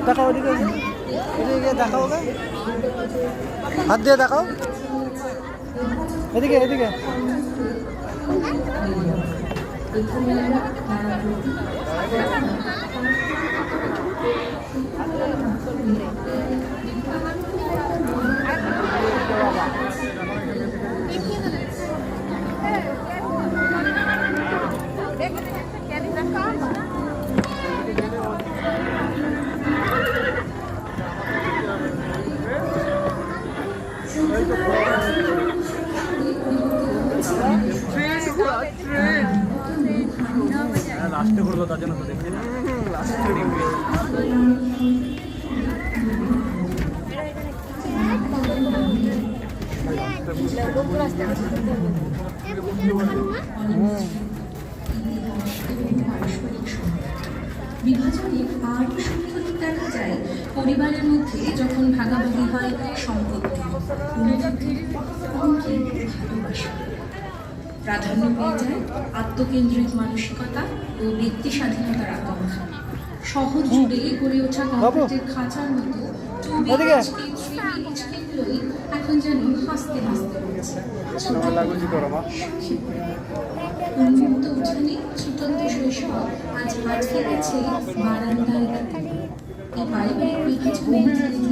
দেখাও এদিকে, এদিকে দেখাও, হাত দিয়ে দেখাও, এদিকে এদিকে। লাস্টে করবো তার জন্য তো দেখছি না, বিভাজনে আরও সুন্দর দেখা যায় পরিবারের মধ্যে যখন ভাগাভাগি হয় সম্পত্তি, ভালোবাসা প্রাধান্য পেয়ে যায় আত্মকেন্দ্রিক মানসিকতা ও ব্যক্তি স্বাধীনতার আকাঙ্ক্ষা। শহর জুড়ে গড়ে ওঠা কংক্রিটের খাঁচার মতো এখন যেন হাসতে হাসতে হচ্ছে। উন্মুক্ত উঠানে ছুটন্ত শৈশব আজ আটকে গেছে বারান্দায়। এই পারিবারিক বিভাজনে